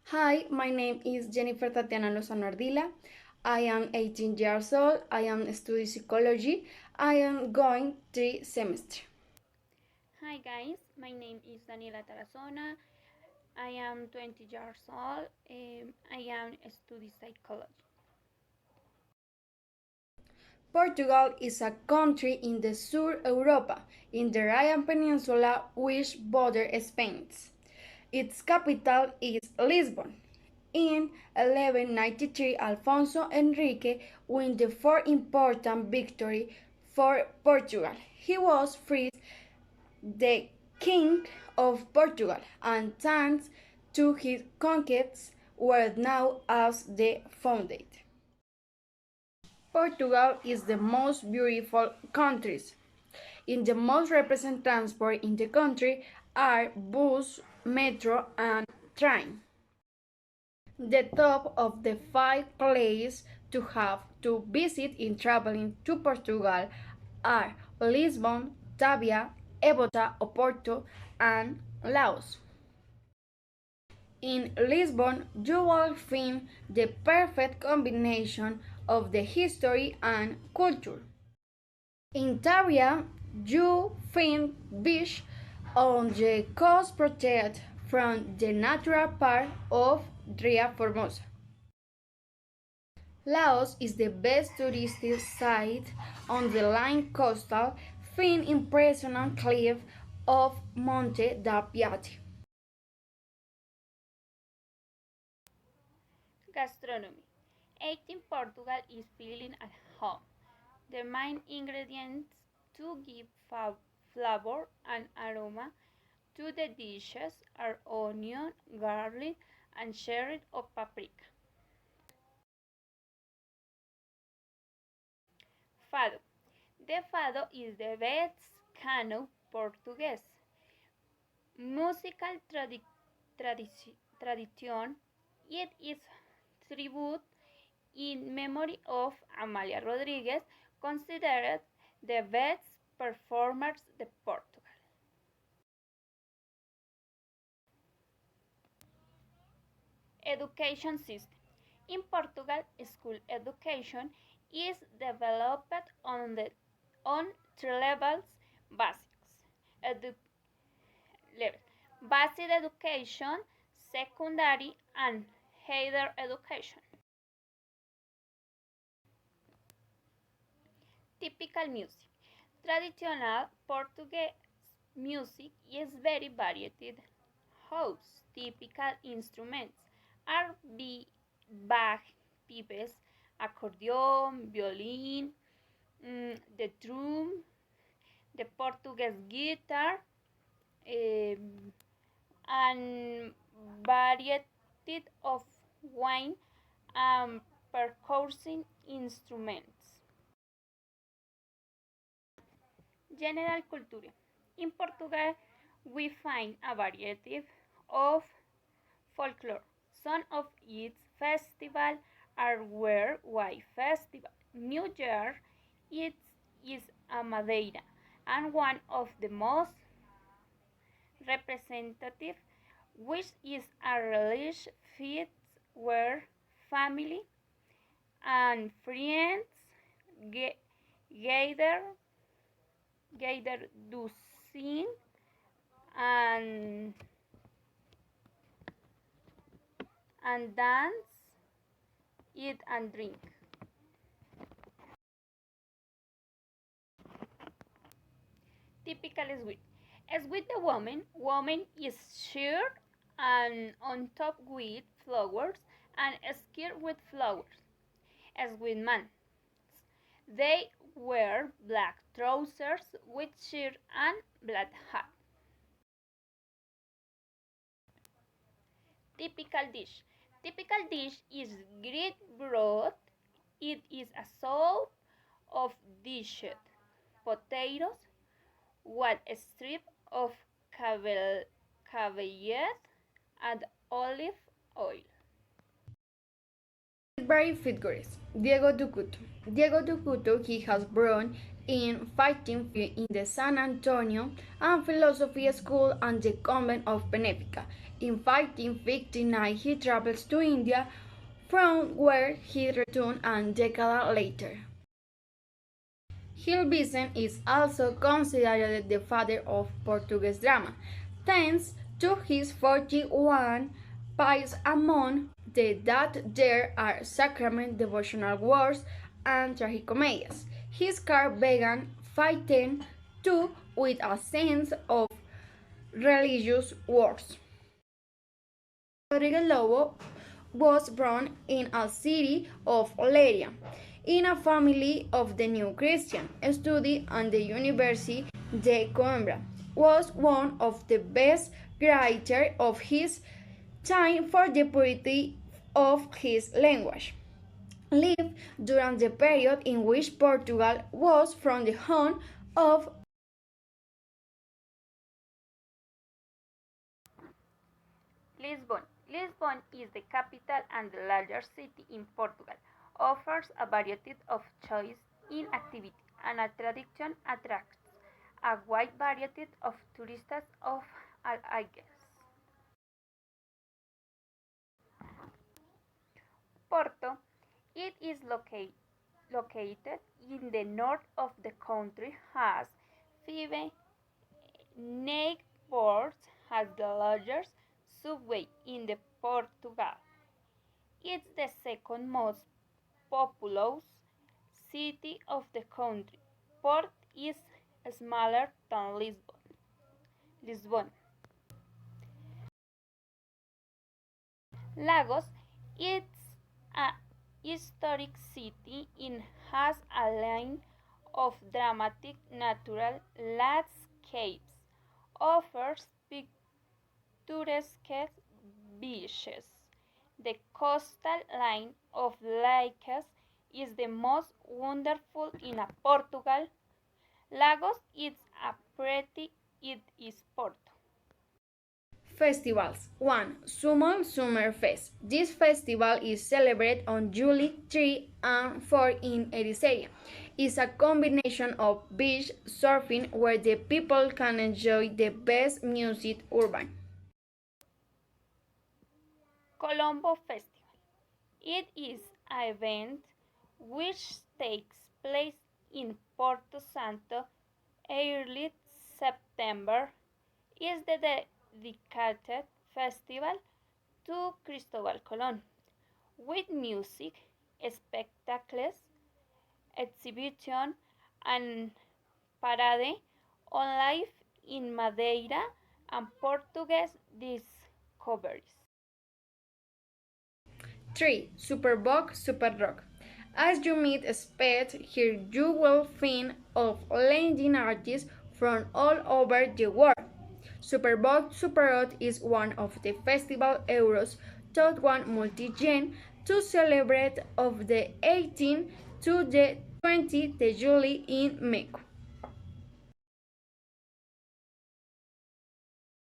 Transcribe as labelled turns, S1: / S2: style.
S1: Hi, my name is Jennifer Tatiana Lozano Ardila. I am 18 years old. I am studying psychology. I am going 3 semester.
S2: Hi guys, my name is Daniela Tarazona. I am 20 years old. I am studying psychology.
S1: Portugal is a country in the Sur Europa, in the Ryan Peninsula, which borders Spain. Its capital is Lisbon. In 1193, Alfonso Enrique won the fourth important victory for Portugal. He was freed the King of Portugal, and thanks to his conquests were now as the founded. Portugal is the most beautiful country. In the most represent transport in the country are bus, metro, and train. The top of the 5 places to have to visit in traveling to Portugal are Lisbon, Tavia, Evota, Oporto, and Laos. In Lisbon, you will find the perfect combination of the history and culture. In Tavia, you find beach on the coast protected from the natural part of Ria Formosa. Laos is the best touristic site on the line coastal, find impressive cliff of Monte da Piatti.
S2: Gastronomy. Eating Portugal is feeling at home. The main ingredients to give flavor and aroma to the dishes are onion, garlic, and cherry or paprika. Fado. The fado is the best cano Portuguese musical tradition. It is tribute in memory of Amalia Rodriguez, considered the best performers de Portugal. Education system. In Portugal, school education is developed on 3 levels: basics, level, basic education, secondary, and higher education. Typical music. Traditional Portuguese music is very varied. House typical instruments are bagpipes, accordion, violin, the drum, the Portuguese guitar, and variety of wine and percussion instruments. General culture. In Portugal, we find a variety of folklore. Some of its festivals are Worldwide Festival. New Year it is a Madeira, and one of the most representative, which is a religious feast where family and friends gather to sing and dance, eat and drink. Typical sweet. As with the woman is shirred and on top with flowers and skirt with flowers. As with man, they wear black trousers with shirt and black hat. Typical dish. Typical dish is Greek broth. It is a soup of dished potatoes, with a strip of cabbage and olive oil.
S1: Very figures. Diego Ducuto. Diego Ducuto, he has born in fighting in the San Antonio and Philosophy School and the Convent of Benefica. In 1559, he travels to India, from where he returned a decade later. Gil Vicente is also considered the father of Portuguese drama, thanks to his 41 pies among that there are sacrament, devotional works, and tragicomedias. His career began fighting too with a sense of religious works. Rodriguez Lobo was born in a city of Oleria, in a family of the New Christian. Studied at the University de Coimbra. Was one of the best writers of his time for the purity of his language. Lived during the period in which Portugal was from the home of
S2: Lisbon. Lisbon is the capital and the largest city in Portugal. Offers a variety of choice in activity and attraction attracts a wide variety of tourists of all ages. Porto. It is located in the north of the country, has 5 neighbors, has the largest subway in the Portugal. It's the second most populous city of the country. Port is smaller than Lisbon. Lagos, it's a historic city and has a line of dramatic natural landscapes, offers picturesque beaches. The coastal line of lakes is the most wonderful in Portugal. Lagos is a pretty it is Porto.
S1: festivals. 1. Summer Summer Fest. This festival is celebrated on July 3 and 4 in Ericeira. It's a combination of beach surfing where the people can enjoy the best music urban.
S2: Colombo Festival. It is an event which takes place in Porto Santo early September. Is the dedicated festival to Cristobal Colon with music, spectacles, exhibition, and parade on life in Madeira and Portuguese discoveries.
S1: 3. Superboc Super Rock. As you might expect, here you will find of leading artists from all over the world. Superboc Super Rock is one of the festival euros top one multi-gen to celebrate of the 18th to the 20th de July in Mexico.